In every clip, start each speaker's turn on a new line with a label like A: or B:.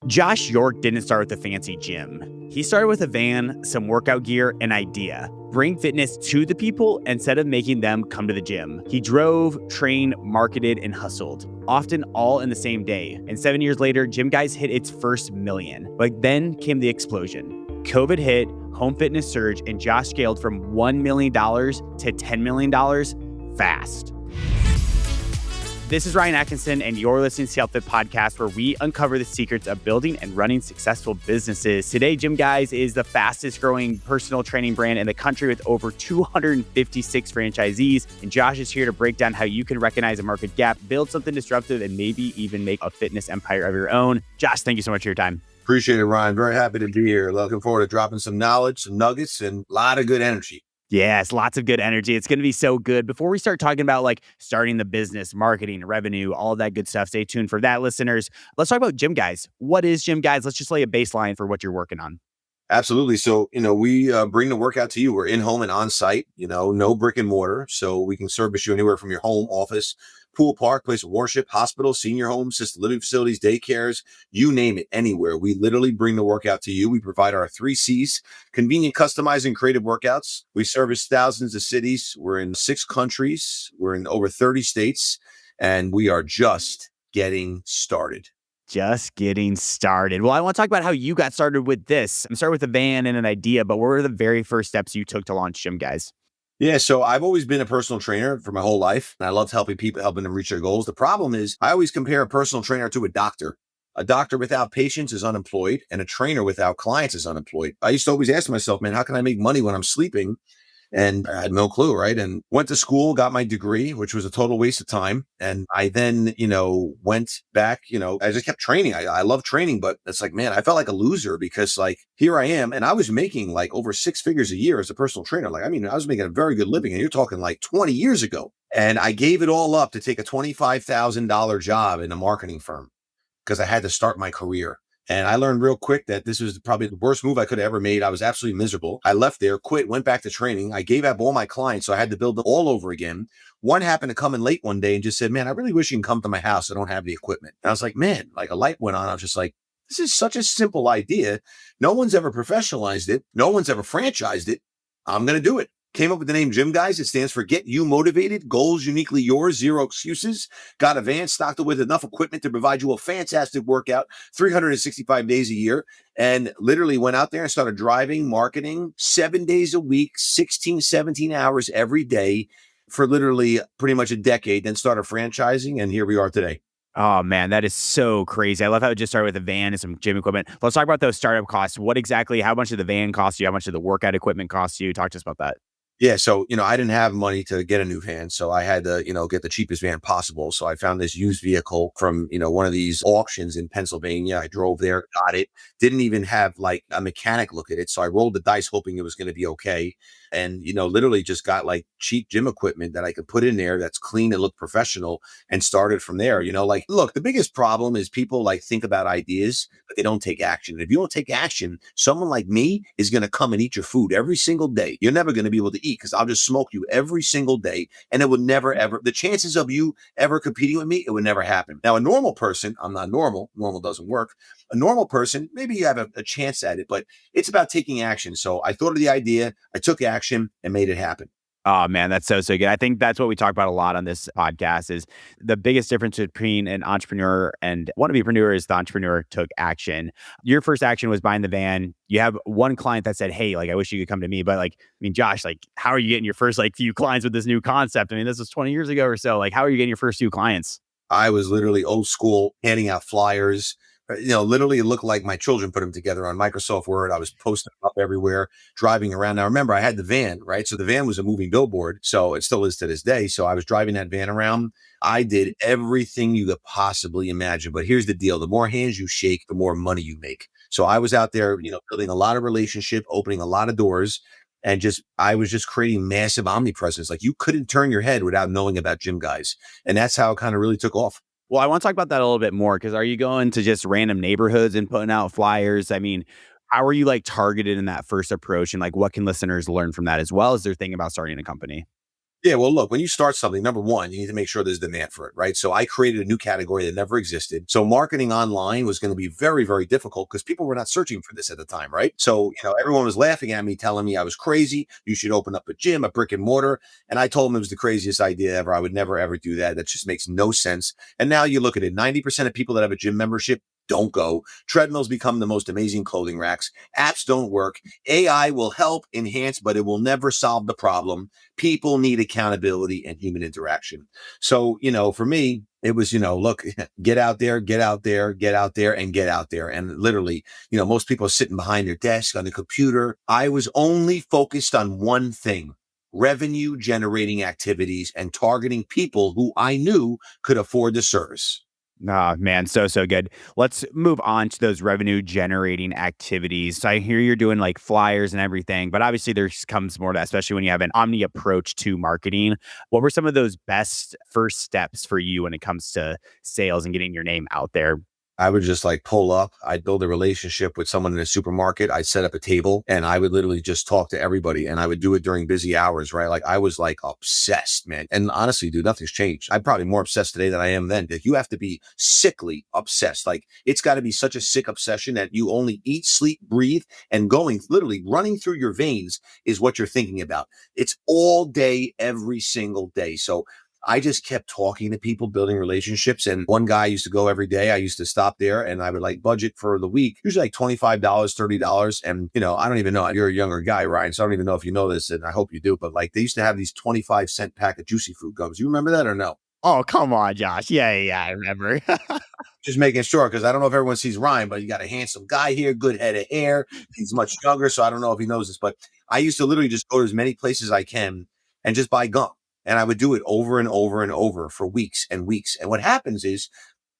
A: Josh York didn't start with a fancy gym. He started with a van, some workout gear, an idea. Bring fitness to the people instead of making them come to the gym. He drove, trained, marketed, and hustled, often all in the same day. And 7 years later, GYMGUYZ hit its first million. But then came the explosion. COVID hit, home fitness surged, and Josh scaled from $1 million to $10 million fast. This is Ryan Atkinson, and you're listening to the Outfit Podcast, where we uncover the secrets of building and running successful businesses. Today, GYMGUYZ is the fastest growing personal training brand in the country with over 256 franchisees. And Josh is here to break down how you can recognize a market gap, build something disruptive, and maybe even make a fitness empire of your own. Josh, thank you so much for your time.
B: Appreciate it, Ryan. Very happy to be here. Looking forward to dropping some knowledge, some nuggets, and a lot of good energy.
A: Yes, lots of good energy. It's going to be so good. Before we start talking about starting the business, marketing, revenue, all that good stuff, stay tuned for that, listeners. Let's talk about GYMGUYZ. What is GYMGUYZ? Let's just lay a baseline for what you're working on.
B: Absolutely. So, we bring the workout to you. We're in-home and on-site, no brick and mortar. So we can service you anywhere from your home, office, pool, park, place of worship, hospital, senior homes, assisted living facilities, daycares, you name it, anywhere. We literally bring the workout to you. We provide our 3 C's, convenient, customized, and creative workouts. We service thousands of cities. We're in 6 countries. We're in over 30 states, and we are just getting started.
A: Just getting started. Well, I want to talk about how you got started with this. I'm starting with a van and an idea, but what were the very first steps you took to launch GYMGUYZ?
B: Yeah, so I've always been a personal trainer for my whole life, and I loved helping people, helping them reach their goals. The problem is I always compare a personal trainer to a doctor. A doctor without patients is unemployed, and a trainer without clients is unemployed. I used to always ask myself, man, how can I make money when I'm sleeping? And I had no clue, right? And went to school, got my degree, which was a total waste of time. And I then, went back, I just kept training. I love training, but it's like, man, I felt like a loser because here I am. And I was making over 6 figures a year as a personal trainer. I was making a very good living, and you're talking 20 years ago. And I gave it all up to take a $25,000 job in a marketing firm because I had to start my career. And I learned real quick that this was probably the worst move I could have ever made. I was absolutely miserable. I left there, quit, went back to training. I gave up all my clients, so I had to build them all over again. One happened to come in late one day and just said, man, I really wish you can come to my house. I don't have the equipment. And I was like, man, a light went on. I was just like, this is such a simple idea. No one's ever professionalized it. No one's ever franchised it. I'm going to do it. Came up with the name GYMGUYZ. It stands for Get You Motivated, Goals Uniquely Yours, Zero Excuses. Got a van stocked with enough equipment to provide you a fantastic workout 365 days a year. And literally went out there and started driving, marketing 7 days a week, 16, 17 hours every day for literally pretty much a decade. Then started franchising, and here we are today.
A: Oh, man, that is so crazy. I love how it just started with a van and some gym equipment. Let's talk about those startup costs. How much did the van cost you? How much did the workout equipment cost you? Talk to us about that.
B: Yeah. So, I didn't have money to get a new van. So I had to, get the cheapest van possible. So I found this used vehicle from, one of these auctions in Pennsylvania. I drove there, got it. Didn't even have a mechanic look at it. So I rolled the dice hoping it was going to be okay. And, literally just got cheap gym equipment that I could put in there that's clean and look professional, and started from there. Look, the biggest problem is people think about ideas, but they don't take action. And if you don't take action, someone like me is going to come and eat your food every single day. You're never going to be able to eat because I'll just smoke you every single day. And it would never, ever, the chances of you ever competing with me, it would never happen. Now, a normal person, I'm not normal. Normal doesn't work. A normal person, maybe you have a chance at it, but it's about taking action. So I thought of the idea, I took action and made it happen.
A: Oh, man, that's so good. I think that's what we talk about a lot on this podcast is the biggest difference between an entrepreneur and wannabe-preneur is the entrepreneur took action. Your first action was buying the van. You have one client that said, hey, I wish you could come to me. But Josh, how are you getting your first few clients with this new concept? This was 20 years ago or so. How are you getting your first few clients?
B: I was literally old school, handing out flyers. Literally it looked like my children put them together on Microsoft Word. I was posting up everywhere, driving around. Now, remember, I had the van, right? So the van was a moving billboard. So it still is to this day. So I was driving that van around. I did everything you could possibly imagine. But here's the deal. The more hands you shake, the more money you make. So I was out there, building a lot of relationship, opening a lot of doors. And I was just creating massive omnipresence. You couldn't turn your head without knowing about GYMGUYZ. And that's how it kind of really took off.
A: Well, I want to talk about that a little bit more because are you going to just random neighborhoods and putting out flyers? How are you targeted in that first approach, and what can listeners learn from that as well as their thing about starting a company?
B: Yeah, well, look, when you start something, number one, you need to make sure there's demand for it, right? So I created a new category that never existed. So marketing online was going to be very, very difficult because people were not searching for this at the time, right? So, everyone was laughing at me, telling me I was crazy. You should open up a gym, a brick and mortar. And I told them it was the craziest idea ever. I would never, ever do that. That just makes no sense. And now you look at it, 90% of people that have a gym membership don't go. Treadmills become the most amazing clothing racks. Apps don't work. AI will help enhance, but it will never solve the problem. People need accountability and human interaction. So, for me, it was, look, get out there, get out there, get out there, and get out there. And literally, most people are sitting behind their desk on the computer. I was only focused on one thing: revenue generating activities and targeting people who I knew could afford the service.
A: Oh, man, so good. Let's move on to those revenue generating activities. So I hear you're doing like flyers and everything, but obviously there comes more to that, especially when you have an omni approach to marketing. What were some of those best first steps for you when it comes to sales and getting your name out there?
B: I would just like pull up. I'd build a relationship with someone in a supermarket. I'd set up a table and I would literally just talk to everybody. And I would do it during busy hours, right? Like I was like obsessed, man. And honestly, dude, nothing's changed. I'm probably more obsessed today than I am then. Like, you have to be sickly obsessed. Like it's got to be such a sick obsession that you only eat, sleep, breathe, and going literally running through your veins is what you're thinking about. It's all day, every single day. So I just kept talking to people, building relationships. And one guy used to go every day. I used to stop there and I would like budget for the week, usually like $25, $30. And, I don't even know. You're a younger guy, Ryan. So I don't even know if you know this. And I hope you do. But like they used to have these 25-cent pack of Juicy Fruit gums. You remember that or no?
A: Oh, come on, Josh. Yeah, I remember.
B: Just making sure, because I don't know if everyone sees Ryan, but you got a handsome guy here, good head of hair. He's much younger, so I don't know if he knows this. But I used to literally just go to as many places as I can and just buy gum. And I would do it over and over and over for weeks and weeks. And what happens is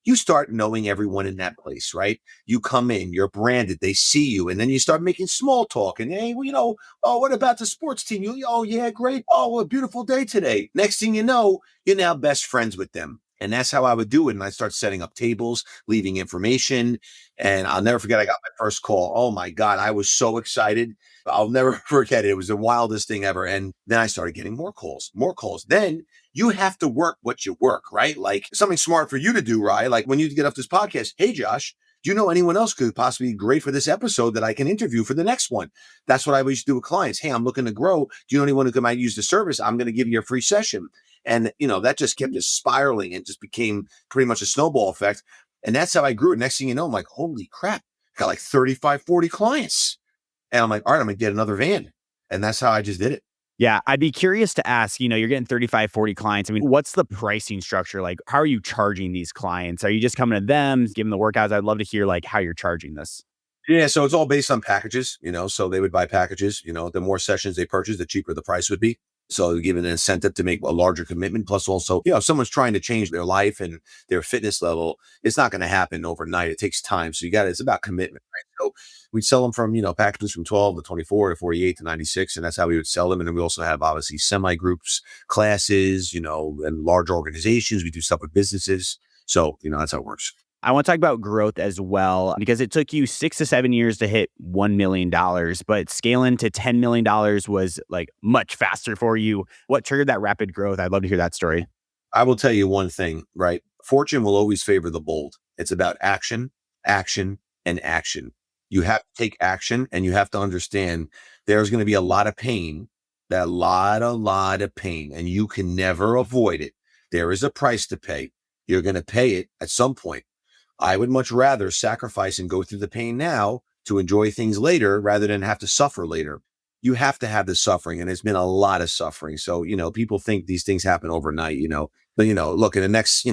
B: you start knowing everyone in that place, right? You come in, you're branded, they see you, and then you start making small talk. And hey, well, oh, what about the sports team? Oh, yeah, great. Oh, what a beautiful day today. Next thing you know, you're now best friends with them. And that's how I would do it. And I start setting up tables, leaving information. And I'll never forget, I got my first call. Oh my God, I was so excited. I'll never forget it. It was the wildest thing ever. And then I started getting more calls, more calls. Then you have to work what you work, right? Like something smart for you to do, right? Like when you get off this podcast, hey, Josh, do you know anyone else could possibly be great for this episode that I can interview for the next one? That's what I used to do with clients. Hey, I'm looking to grow. Do you know anyone who might use the service? I'm going to give you a free session. And, that just kept just spiraling and just became pretty much a snowball effect. And that's how I grew it. Next thing you know, I'm like, holy crap, got like 35, 40 clients. And I'm like, all right, I'm going to get another van. And that's how I just did it.
A: Yeah, I'd be curious to ask, you're getting 35, 40 clients. I mean, what's the pricing structure? Like, how are you charging these clients? Are you just coming to them, giving the workouts? I'd love to hear like how you're charging this.
B: Yeah, so it's all based on packages, so they would buy packages, the more sessions they purchase, the cheaper the price would be. So give an incentive to make a larger commitment. Plus also, if someone's trying to change their life and their fitness level, it's not going to happen overnight. It takes time. So it's about commitment, right? So we'd sell them from, packages from 12 to 24 to 48 to 96. And that's how we would sell them. And then we also have obviously semi-groups, classes, and large organizations. We do stuff with businesses. So, that's how it works.
A: I want to talk about growth as well, because it took you 6 to 7 years to hit $1 million, but scaling to $10 million was like much faster for you. What triggered that rapid growth? I'd love to hear that story.
B: I will tell you one thing, right? Fortune will always favor the bold. It's about action, action, and action. You have to take action and you have to understand there's going to be a lot of pain, a lot of pain, and you can never avoid it. There is a price to pay. You're going to pay it at some point. I would much rather sacrifice and go through the pain now to enjoy things later rather than have to suffer later. You have to have the suffering, and it's been a lot of suffering. So, people think these things happen overnight, but, look, in the next,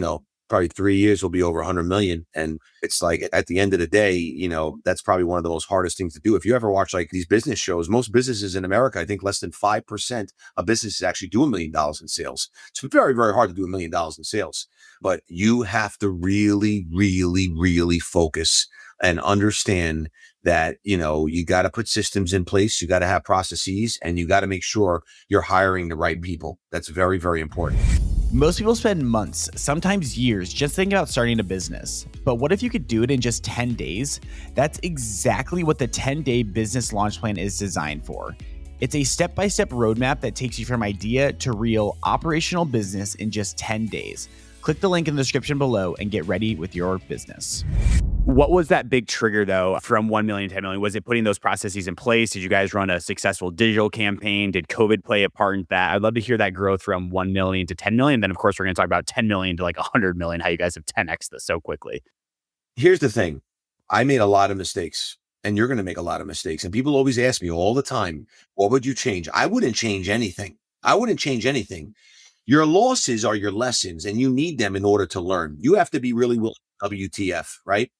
B: probably 3 years, we'll be over 100 million. And it's like at the end of the day, that's probably one of the most hardest things to do. If you ever watch like these business shows, most businesses in America, I think less than 5% of businesses actually do $1 million in sales. It's very, very hard to do $1 million in sales. But you have to really, really, really focus and understand that, you got to put systems in place. You got to have processes and you got to make sure you're hiring the right people. That's very, very important.
A: Most people spend months, sometimes years, just thinking about starting a business. But what if you could do it in just 10 days? That's exactly what the 10-day business launch plan is designed for. It's a step-by-step roadmap that takes you from idea to real operational business in just 10 days. Click the link in the description below and get ready with your business. What was that big trigger, though, from 1 million to 10 million? Was it putting those processes in place? Did you guys run a successful digital campaign? Did COVID play a part in that? I'd love to hear that growth from 1 million to 10 million. Then, of course, we're going to talk about 10 million to like 100 million, how you guys have 10x this so quickly.
B: Here's the thing. I made a lot of mistakes, and you're going to make a lot of mistakes. And people always ask me all the time, what would you change? I wouldn't change anything. I wouldn't change anything. Your losses are your lessons, and you need them in order to learn. You have to be really willing, WTF, right?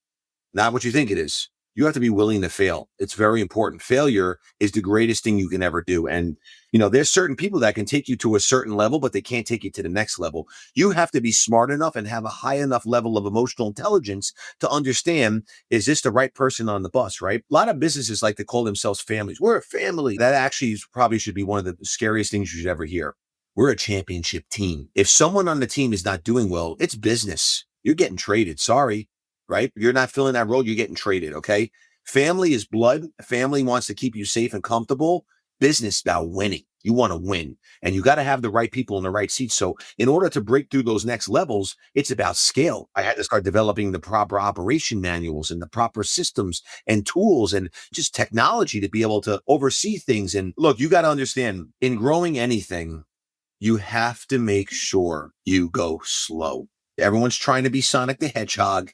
B: Not what you think it is. You have to be willing to fail. It's very important. Failure is the greatest thing you can ever do. And, there's certain people that can take you to a certain level, but they can't take you to the next level. You have to be smart enough and have a high enough level of emotional intelligence to understand, is this the right person on the bus, right? A lot of businesses like to call themselves families. We're a family. That actually probably should be one of the scariest things you should ever hear. We're a championship team. If someone on the team is not doing well, it's business. You're getting traded. Sorry. Right? You're not filling that role. You're getting traded. Okay. Family is blood. Family wants to keep you safe and comfortable. Business about winning. You want to win, and you got to have the right people in the right seats. So in order to break through those next levels, it's about scale. I had to start developing the proper operation manuals and the proper systems and tools and just technology to be able to oversee things. And look, you got to understand, in growing anything, you have to make sure you go slow. Everyone's trying to be Sonic the Hedgehog.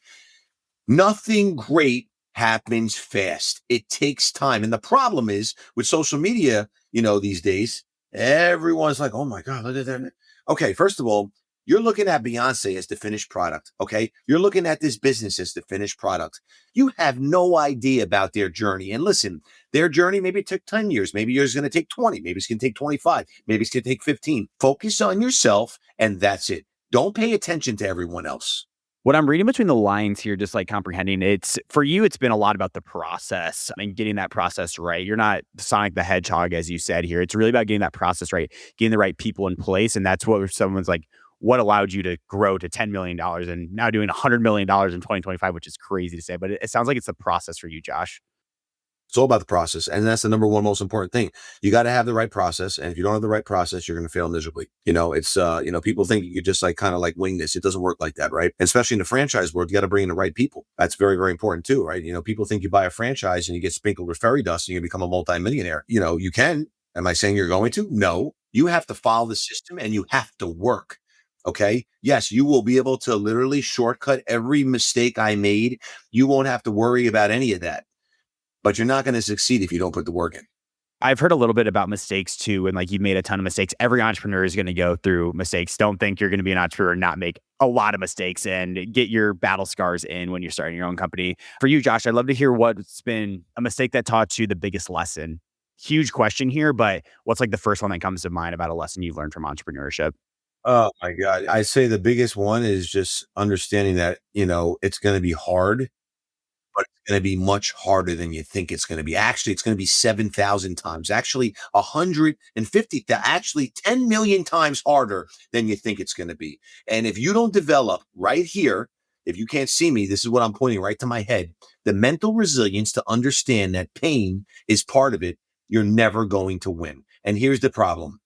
B: Nothing great happens fast. It takes time. And the problem is with social media, these days, everyone's like, oh my God, look at that. Okay, first of all, you're looking at Beyonce as the finished product. Okay. You're looking at this business as the finished product. You have no idea about their journey. And listen, their journey maybe took 10 years. Maybe yours is going to take 20. Maybe it's going to take 25. Maybe it's going to take 15. Focus on yourself, and that's it. Don't pay attention to everyone else.
A: What I'm reading between the lines here, just like comprehending, it's for you, it's been a lot about the process and getting that process right. You're not Sonic the Hedgehog, as you said here. It's really about getting that process right, getting the right people in place. And that's what someone's like, what allowed you to grow to $10 million and now doing $100 million in 2025, which is crazy to say. But it sounds like it's the process for you, Josh.
B: It's all about the process. And that's the number one most important thing. You got to have the right process. And if you don't have the right process, you're going to fail miserably. It's, people think you could just kind of wing this. It doesn't work like that, right? And especially in the franchise world, you got to bring in the right people. That's very, very important too, right? People think you buy a franchise and you get sprinkled with fairy dust and you become a multimillionaire. You can. Am I saying you're going to? No. You have to follow the system and you have to work. Okay. Yes, you will be able to literally shortcut every mistake I made. You won't have to worry about any of that. But you're not going to succeed if you don't put the work in.
A: I've heard a little bit about mistakes too. And you've made a ton of mistakes. Every entrepreneur is going to go through mistakes. Don't think you're going to be an entrepreneur and not make a lot of mistakes and get your battle scars in when you're starting your own company. For you, Josh, I'd love to hear what's been a mistake that taught you the biggest lesson. Huge question here, but what's the first one that comes to mind about a lesson you've learned from entrepreneurship?
B: Oh my God. I say the biggest one is just understanding that, it's going to be hard, but it's going to be much harder than you think it's going to be. Actually, it's going to be 7,000 times, actually 150, actually 10 million times harder than you think it's going to be. And if you don't develop right here, if you can't see me, this is what I'm pointing right to my head, the mental resilience to understand that pain is part of it, you're never going to win. And here's the problem.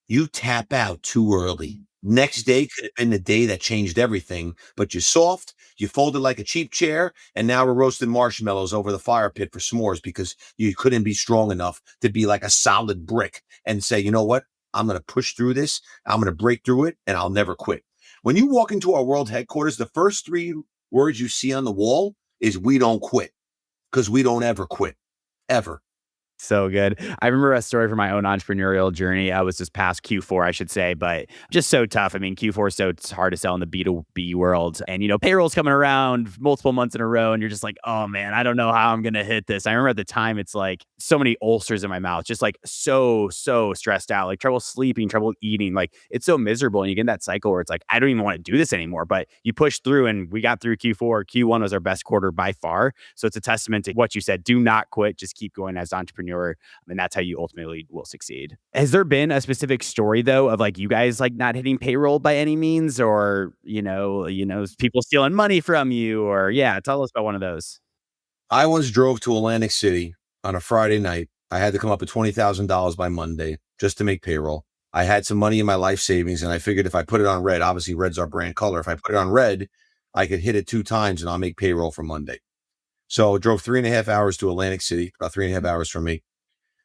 B: You tap out too early. Next day could have been the day that changed everything, but you're soft, you folded like a cheap chair, and now we're roasting marshmallows over the fire pit for s'mores because you couldn't be strong enough to be like a solid brick and say, you know what? I'm going to push through this. I'm going to break through it, and I'll never quit. When you walk into our world headquarters, the first 3 words you see on the wall is we don't quit, because we don't ever quit, ever.
A: So good. I remember a story from my own entrepreneurial journey. I was just past Q4, I should say, but just so tough. I mean, Q4 is so hard to sell in the B2B world. And, payroll's coming around multiple months in a row. And you're just like, oh man, I don't know how I'm going to hit this. I remember at the time, it's so many ulcers in my mouth, just so stressed out, trouble sleeping, trouble eating. It's so miserable. And you get in that cycle where it's I don't even want to do this anymore. But you push through and we got through Q4. Q1 was our best quarter by far. So it's a testament to what you said. Do not quit. Just keep going as an entrepreneur. And that's how you ultimately will succeed. Has there been a specific story though of you guys not hitting payroll by any means, or people stealing money from you, or tell us about one of those.
B: I once drove to Atlantic City on a Friday night I had to come up with $20,000 by Monday just to make payroll. I had some money in my life savings, and I figured if I put it on red, obviously red's our brand color. If I put it on red, I could hit it 2 times and I'll make payroll for Monday. So I drove 3.5 hours to Atlantic City, about 3.5 hours from me,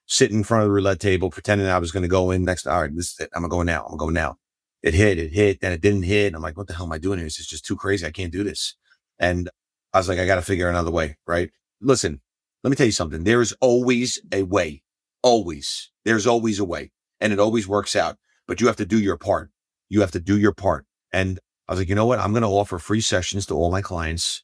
B: sit in front of the roulette table, pretending I was going to go in next. All right, this is it. I'm going now. I'm going now. It hit, then it didn't hit. I'm like, what the hell am I doing here? This is just too crazy. I can't do this. And I was like, I got to figure another way, right? Listen, let me tell you something. There is always a way. Always. There's always a way. And it always works out. But you have to do your part. You have to do your part. And I was like, you know what? I'm going to offer free sessions to all my clients.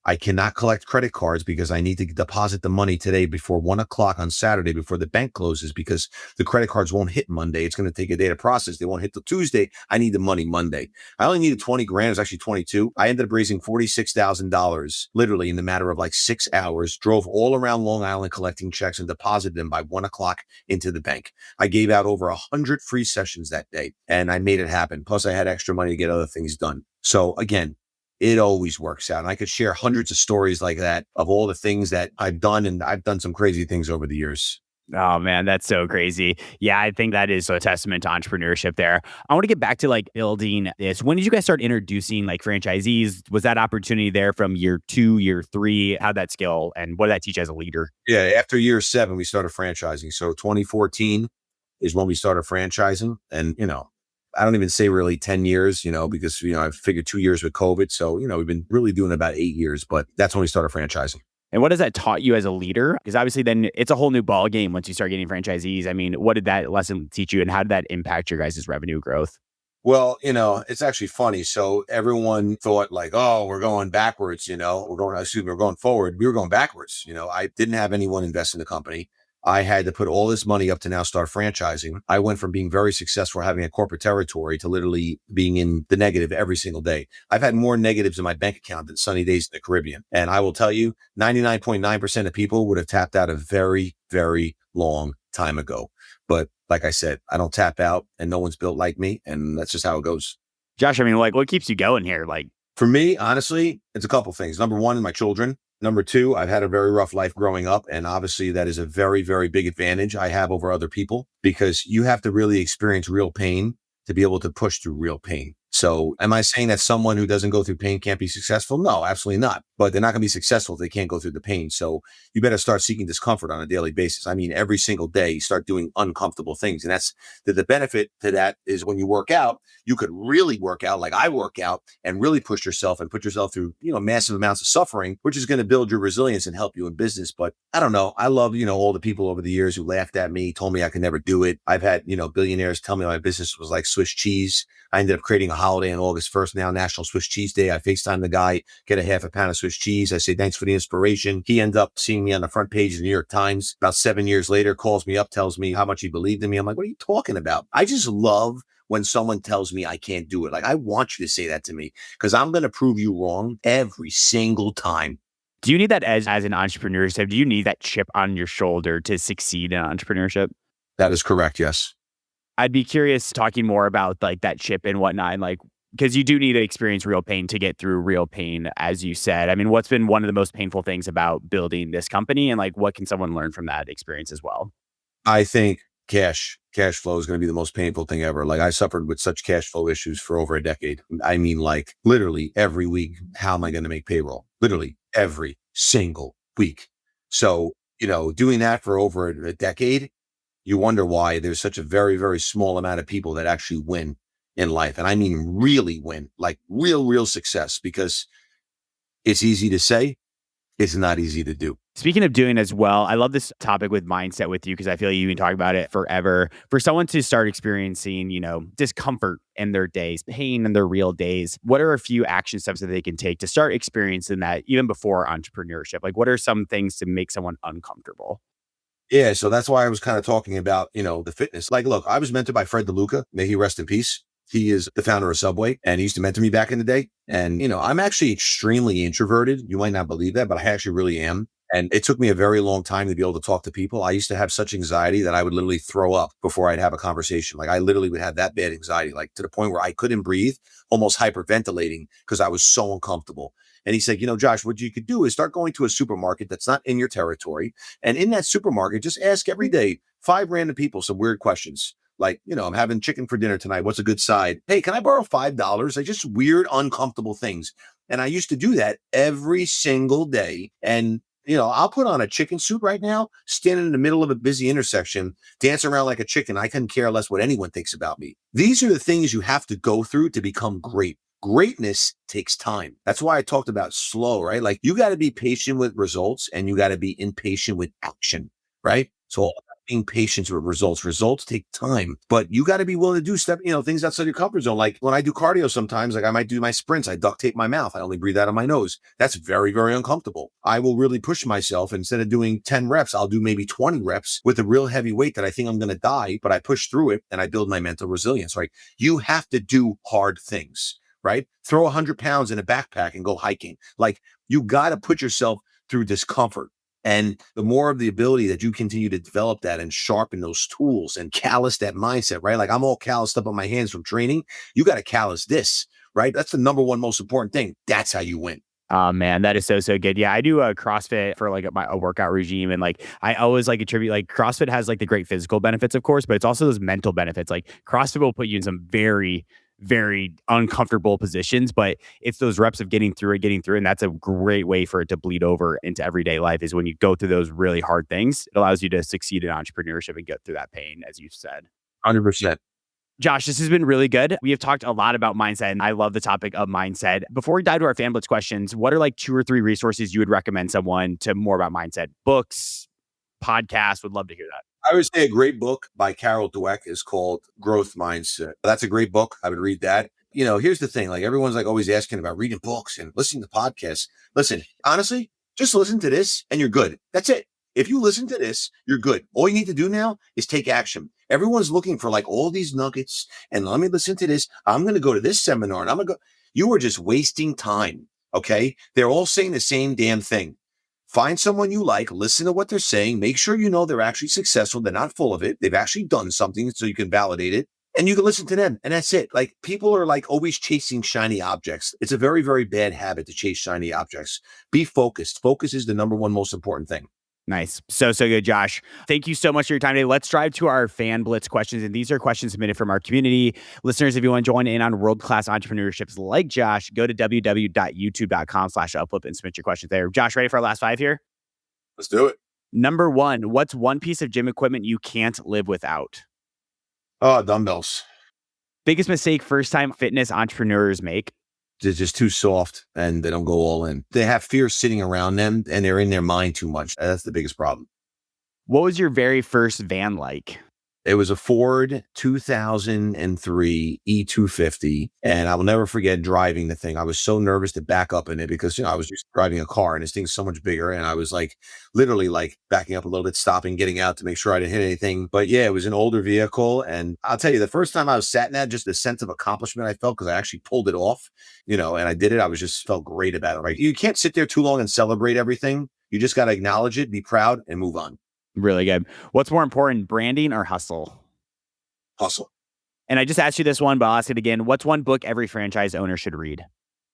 B: I cannot collect credit cards because I need to deposit the money today before 1 o'clock on Saturday before the bank closes, because the credit cards won't hit Monday. It's going to take a day to process. They won't hit till Tuesday. I need the money Monday. I only needed 20 grand. It was actually 22. I ended up raising $46,000 literally in the matter of like 6 hours, drove all around Long Island collecting checks and deposited them by 1 o'clock into the bank. I gave out over 100 free sessions that day and I made it happen. Plus I had extra money to get other things done. So again, it always works out. And I could share hundreds of stories like that of all the things that I've done. And I've done some crazy things over the years.
A: Oh man, that's so crazy. Yeah, I think that is a testament to entrepreneurship there. I want to get back to like building this. When did you guys start introducing like franchisees? Was that opportunity there from year 2, year 3? How'd that scale and what did that teach as a leader?
B: Yeah. After year 7, we started franchising. So 2014 is when we started franchising. And, I don't even say really 10 years, because, I figured 2 years with COVID. So, we've been really doing about 8 years, but that's when we started franchising.
A: And what has that taught you as a leader? Because obviously then it's a whole new ball game once you start getting franchisees. I mean, what did that lesson teach you and how did that impact your guys' revenue growth?
B: Well, it's actually funny. So everyone thought like, oh, we're going backwards, we're going forward. We were going backwards. I didn't have anyone invest in the company. I had to put all this money up to now start franchising. I went from being very successful having a corporate territory to literally being in the negative every single day. I've had more negatives in my bank account than sunny days in the Caribbean. And I will tell you, 99.9% of people would have tapped out a very, very long time ago. But like I said, I don't tap out and no one's built like me. And that's just how it goes.
A: Josh, I mean, like what keeps you going here? Like
B: for me, honestly, it's a couple things. Number one, my children. Number two, I've had a very rough life growing up. And obviously that is a very, very big advantage I have over other people because you have to really experience real pain to be able to push through real pain. So am I saying that someone who doesn't go through pain can't be successful? No, absolutely not. But they're not going to be successful if they can't go through the pain. So you better start seeking discomfort on a daily basis. I mean, every single day you start doing uncomfortable things. And that's the benefit to that is when you work out, you could really work out like I work out and really push yourself and put yourself through, massive amounts of suffering, which is going to build your resilience and help you in business. But I don't know. I love, all the people over the years who laughed at me, told me I could never do it. I've had, billionaires tell me my business was like Swiss cheese. I ended up creating a holiday on August 1st now, National Swiss Cheese Day. I FaceTime the guy, get a half a pound of Swiss cheese. I say, thanks for the inspiration. He ended up seeing me on the front page of the New York Times. About 7 years later, calls me up, tells me how much he believed in me. I'm like, what are you talking about? I just love when someone tells me I can't do it. Like, I want you to say that to me because I'm going to prove you wrong every single time.
A: Do you need that as an entrepreneur? So do you need that chip on your shoulder to succeed in entrepreneurship?
B: That is correct. Yes.
A: I'd be curious talking more about like that chip and whatnot, and like, because you do need to experience real pain to get through real pain, as you said. I mean, what's been one of the most painful things about building this company and like, what can someone learn from that experience as well?
B: I think cash flow is going to be the most painful thing ever. Like I suffered with such cash flow issues for over a decade. I mean, like literally every week, how am I going to make payroll? Literally every single week. So, doing that for over a decade, you wonder why there's such a very, very small amount of people that actually win in life. And I mean, really win, like real success, because it's easy to say, it's not easy to do.
A: Speaking of doing as well, I love this topic with mindset with you because I feel like you can talk about it forever. For someone to start experiencing, discomfort in their days, pain in their real days, what are a few action steps that they can take to start experiencing that even before entrepreneurship? Like, what are some things to make someone uncomfortable?
B: Yeah. So that's why I was kind of talking about, the fitness. Like, look, I was mentored by Fred DeLuca. May he rest in peace. He is the founder of Subway and he used to mentor me back in the day. And, I'm actually extremely introverted. You might not believe that, but I actually really am. And it took me a very long time to be able to talk to people. I used to have such anxiety that I would literally throw up before I'd have a conversation. Like I literally would have that bad anxiety, like to the point where I couldn't breathe, almost hyperventilating because I was so uncomfortable. And he said, Josh, what you could do is start going to a supermarket that's not in your territory. And in that supermarket, just ask every day 5 random people some weird questions. Like, I'm having chicken for dinner tonight. What's a good side? Hey, can I borrow $5? Like just weird, uncomfortable things. And I used to do that every single day. And, I'll put on a chicken suit right now, standing in the middle of a busy intersection, dancing around like a chicken. I couldn't care less what anyone thinks about me. These are the things you have to go through to become great. Greatness takes time. That's why I talked about slow, right? Like you got to be patient with results and you got to be impatient with action, right? So being patient with results. Results take time, but you got to be willing to do things outside your comfort zone. Like when I do cardio sometimes, like I might do my sprints, I duct tape my mouth. I only breathe out of my nose. That's very, very uncomfortable. I will really push myself. Instead of doing 10 reps, I'll do maybe 20 reps with a real heavy weight that I think I'm going to die, but I push through it and I build my mental resilience, right? You have to do hard things, right? Throw 100 pounds in a backpack and go hiking. Like you got to put yourself through discomfort. And the more of the ability that you continue to develop that and sharpen those tools and callous that mindset, right? Like I'm all calloused up on my hands from training. You got to callous this, right? That's the number one most important thing. That's how you win.
A: Oh man, that is so good. Yeah, I do a CrossFit for like a workout regime, and like I always like attribute like CrossFit has like the great physical benefits, of course, but it's also those mental benefits. Like CrossFit will put you in some very very uncomfortable positions, but it's those reps of getting through it, and that's a great way for it to bleed over into everyday life. Is when you go through those really hard things, it allows you to succeed in entrepreneurship and get through that pain, as you said.
B: 100%.
A: Josh, this has been really good. We have talked a lot about mindset, and I love the topic of mindset. Before we dive to our fan blitz questions, what are like 2 or 3 resources you would recommend someone to more about mindset? Books, podcasts, would love to hear that.
B: I would say a great book by Carol Dweck is called Growth Mindset. That's a great book. I would read that. Here's the thing. Like everyone's like always asking about reading books and listening to podcasts. Listen, honestly, just listen to this and you're good. That's it. If you listen to this, you're good. All you need to do now is take action. Everyone's looking for like all these nuggets and let me listen to this. I'm going to go to this seminar and I'm going to go. You are just wasting time. Okay. They're all saying the same damn thing. Find someone you like, listen to what they're saying, make sure you know they're actually successful. They're not full of it. They've actually done something so you can validate it and you can listen to them. And that's it. Like people are like always chasing shiny objects. It's a very, very bad habit to chase shiny objects. Be focused. Focus is the number one most important thing.
A: Nice. So good, Josh. Thank you so much for your time today. Let's drive to our fan blitz questions. And these are questions submitted from our community. Listeners, if you want to join in on world-class entrepreneurships like Josh, go to www.youtube.com/upflip and submit your questions there. Josh, ready for our last 5 here?
B: Let's do it.
A: Number 1, what's one piece of gym equipment you can't live without?
B: Oh, dumbbells.
A: Biggest mistake first-time fitness entrepreneurs make?
B: They're just too soft and they don't go all in. They have fear sitting around them and they're in their mind too much. That's the biggest problem.
A: What was your very first van like?
B: It was a Ford 2003 E250. And I will never forget driving the thing. I was so nervous to back up in it because, I was just driving a car and this thing's so much bigger. And I was like, literally like backing up a little bit, stopping, getting out to make sure I didn't hit anything. But yeah, it was an older vehicle. And I'll tell you, the first time I was sat in that, just the sense of accomplishment I felt because I actually pulled it off, and I did it. I was just felt great about it. Right. You can't sit there too long and celebrate everything. You just got to acknowledge it, be proud and move on.
A: Really good. What's more important, branding or hustle?
B: Hustle.
A: And I just asked you this one, but I'll ask it again. What's one book every franchise owner should read?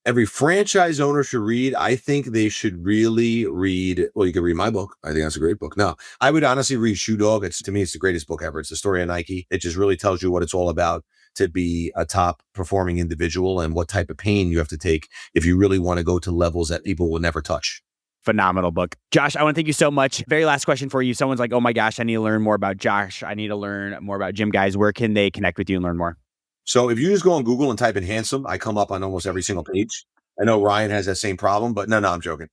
B: Every franchise owner should read. I think they should really read. Well, you can read my book. I think that's a great book. No, I would honestly read Shoe Dog. To me, it's the greatest book ever. It's the story of Nike. It just really tells you what it's all about to be a top performing individual and what type of pain you have to take if you really want to go to levels that people will never touch.
A: Phenomenal book. Josh, I want to thank you so much. Very last question for you. Someone's like, oh my gosh, I need to learn more about Josh. I need to learn more about GYMGUYZ. Where can they connect with you and learn more?
B: So if you just go on Google and type in handsome, I come up on almost every single page. I know Ryan has that same problem, but no, I'm joking.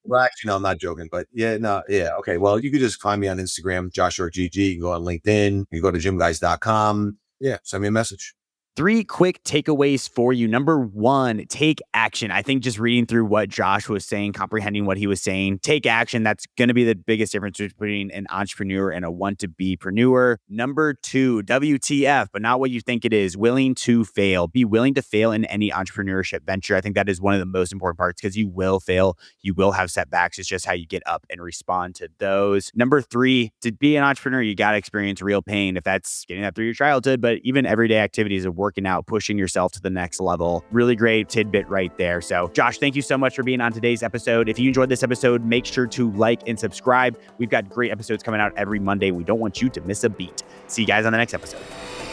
B: Well, actually, no, I'm not joking, but yeah, no, yeah. Okay. Well, you could just find me on Instagram, Joshua GG. You can go on LinkedIn. You can go to gymguys.com. Yeah. Send me a message.
A: 3 quick takeaways for you. Number 1, take action. I think just reading through what Josh was saying, comprehending what he was saying, take action. That's going to be the biggest difference between an entrepreneur and a want-to-be-preneur. Number 2, WTF, but not what you think it is, willing to fail. Be willing to fail in any entrepreneurship venture. I think that is one of the most important parts because you will fail. You will have setbacks. It's just how you get up and respond to those. Number 3, to be an entrepreneur, you got to experience real pain. If that's getting that through your childhood, but even everyday activities of working out, pushing yourself to the next level. Really great tidbit right there. So Josh, thank you so much for being on today's episode. If you enjoyed this episode, make sure to like and subscribe. We've got great episodes coming out every Monday. We don't want you to miss a beat. See you guys on the next episode.